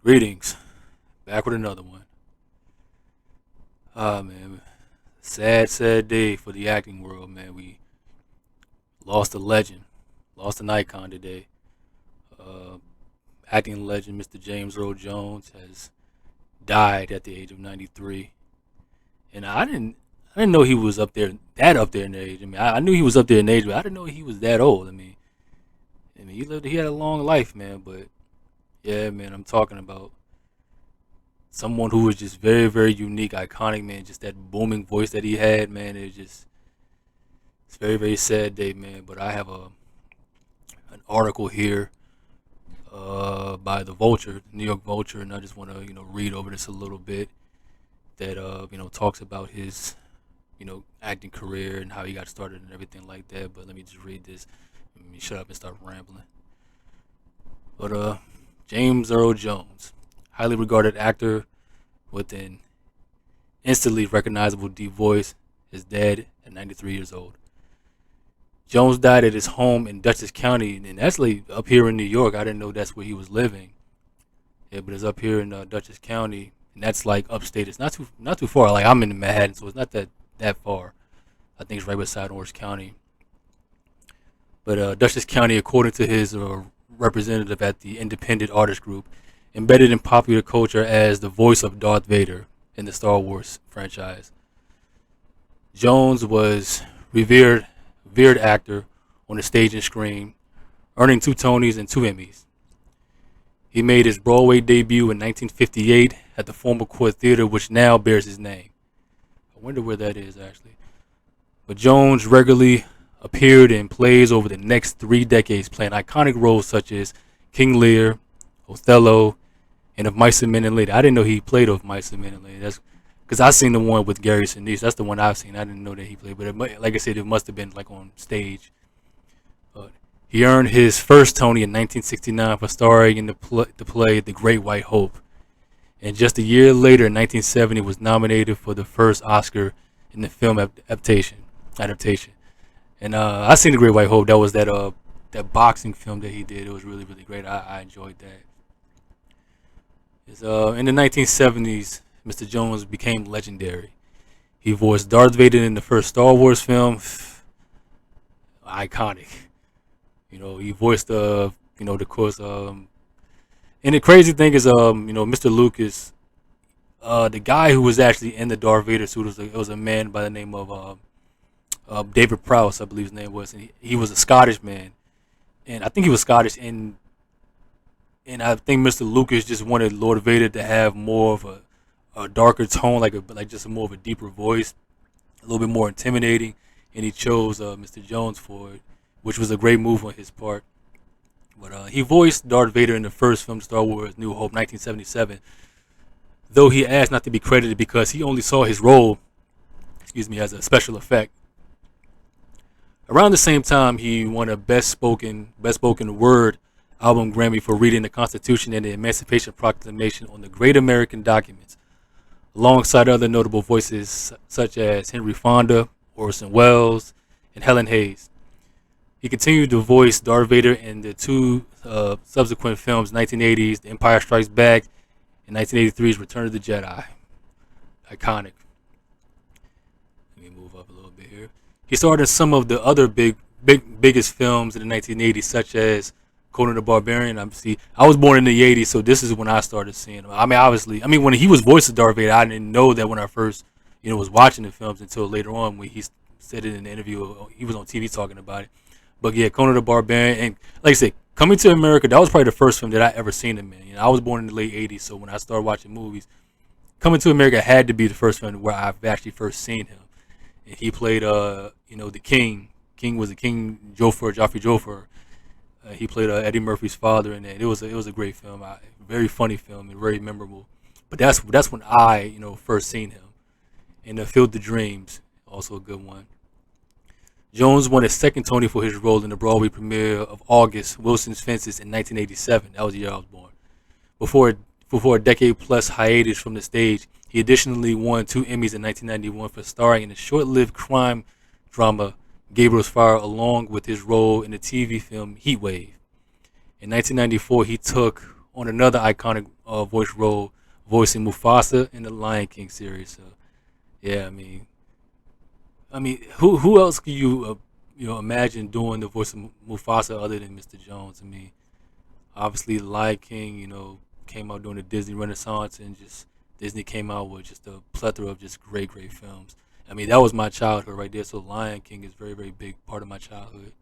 Greetings. Back with another one. Ah, man. Sad, sad day for the acting world, man. We lost a legend, lost an icon today. Uh, Acting legend Mr. James Earl Jones has died at the age of 93. And I didn't know he was up there in age. I mean, I knew he was up there in age, but I didn't know he was that old. I mean, he had a long life, man. But yeah, man, I'm talking about someone who was just very, very unique, iconic, man. Just that booming voice that he had, man. It's a very, very sad day, man. But I have an article here by the Vulture, New York Vulture, and I just want to read over this a little bit. That talks about his acting career and how he got started and everything like that. But let me just read this. Let me shut up and start rambling. But James Earl Jones, highly regarded actor with an instantly recognizable deep voice, is dead at 93 years old. Jones died at his home in Dutchess County, and that's like up here in New York. I didn't know that's where he was living. Yeah, but it's up here in Dutchess County, and that's like upstate. It's not too far. Like I'm in Manhattan, so it's not that far. I think it's right beside Orange County. But Dutchess County, according to his representative at the Independent Artist Group, embedded in popular culture as the voice of Darth Vader in the Star Wars franchise. Jones was revered actor on the stage and screen, earning two Tonys and two Emmys. He made his Broadway debut in 1958 at the former Court Theater, which now bears his name. I wonder where that is actually. But Jones regularly appeared in plays over the next 3 decades, playing iconic roles such as King Lear, Othello, and of Mice and Men and Lady. I didn't know he played of Mice and Men and Lady. That's because I seen the one with Gary Sinise. That's the one I've seen. I didn't know that he played, but like I said, it must have been like on stage. But he earned his first Tony in 1969 for starring in the play The Great White Hope, and just a year later, in 1970, was nominated for the first Oscar in the film adaptation. And I seen The Great White Hope. That was that boxing film that he did. It was really, really great. I enjoyed that. In the 1970s, Mr. Jones became legendary. He voiced Darth Vader in the first Star Wars film. Iconic. He voiced the course. And the crazy thing is, Mr. Lucas, the guy who was actually in the Darth Vader suit was a man by the name of David Prowse, I believe his name was, and he was a Scottish man, and I think he was Scottish, and I think Mr. Lucas just wanted Lord Vader to have more of a darker tone, like just more of a deeper voice, a little bit more intimidating, and he chose Mr. Jones for it, which was a great move on his part. But he voiced Darth Vader in the first film, Star Wars: New Hope, 1977. Though he asked not to be credited because he only saw his role, as a special effect. Around the same time, he won a Best Spoken Word album Grammy for reading the Constitution and the Emancipation Proclamation on the Great American Documents, alongside other notable voices such as Henry Fonda, Orson Welles, and Helen Hayes. He continued to voice Darth Vader in the two subsequent films, 1980's The Empire Strikes Back and 1983's Return of the Jedi. Iconic. Let me move up a little bit here. He starred in some of the other biggest films in the 1980s, such as Conan the Barbarian. I was born in the 80s, so this is when I started seeing him. I mean, obviously, when he was voicing Darth Vader, I didn't know that when I first, was watching the films until later on when he said it in the interview. He was on TV talking about it. But yeah, Conan the Barbarian, and like I said, Coming to America, that was probably the first film that I ever seen him in. I was born in the late 80s, so when I started watching movies, Coming to America had to be the first film where I've actually first seen him. And he played, the king. King was the King Joffrey Joffer. He played Eddie Murphy's father in it. It was a great film, very funny film and very memorable. But that's when I first seen him. And Field the Dreams, also a good one. Jones won his second Tony for his role in the Broadway premiere of August Wilson's Fences in 1987. That was the year I was born. Before a decade-plus hiatus from the stage, he additionally won two Emmys in 1991 for starring in the short-lived crime drama Gabriel's Fire, along with his role in the TV film Heatwave. In 1994, he took on another iconic voice role, voicing Mufasa in the Lion King series. So yeah, who else can you imagine doing the voice of Mufasa other than Mr. Jones? I mean, obviously, the Lion King, came out during the Disney Renaissance, and just Disney came out with just a plethora of just great films. I mean, that was my childhood right there. So Lion King is very big part of my childhood.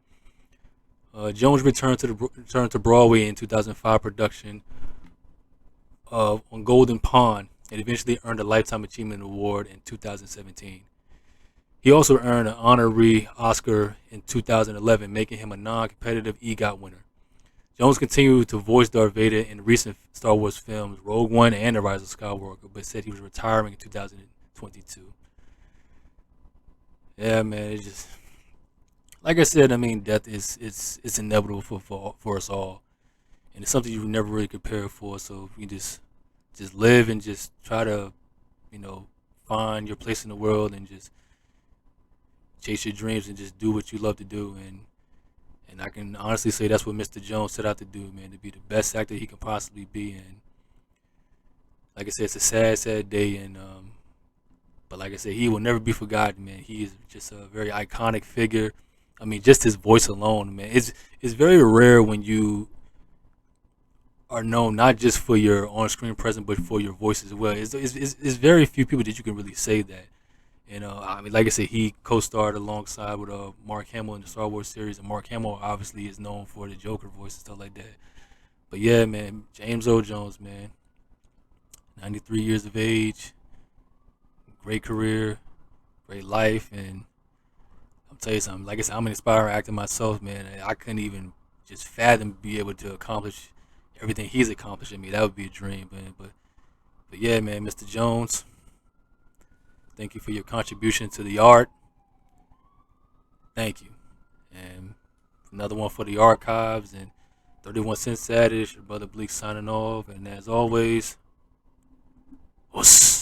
Jones returned to Broadway in 2005 production on Golden Pond, and eventually earned a Lifetime Achievement Award in 2017. He also earned an honorary Oscar in 2011, making him a non-competitive EGOT winner. Jones continued to voice Darth Vader in recent Star Wars films, Rogue One and The Rise of Skywalker, but said he was retiring in 2022. Yeah, man, it's just like I said. I mean, death is it's inevitable for us all, and it's something you never really prepare for. So you just live and just try to you know find your place in the world and just chase your dreams and just do what you love to do. And I can honestly say that's what Mr. Jones set out to do, man, to be the best actor he can possibly be. And like I said, it's a sad day. And but like I said, he will never be forgotten, man. He is just a very iconic figure. I mean, just his voice alone, man. It's very rare when you are known not just for your on-screen presence, but for your voice as well. It's very few people that you can really say that. And I mean, like I said, he co-starred alongside with Mark Hamill in the Star Wars series, and Mark Hamill obviously is known for the Joker voice and stuff like that. But yeah, man, James Earl Jones, man, 93 years of age, great career, great life, and I'm tell you something. Like I said, I'm an inspiring actor myself, man. And I couldn't even just fathom be able to accomplish everything he's accomplished in me. That would be a dream, man. But yeah, man, Mr. Jones, thank you for your contribution to the art. Thank you. And another one for the archives and 31 Cent Status, your brother Bleak signing off. And as always, us.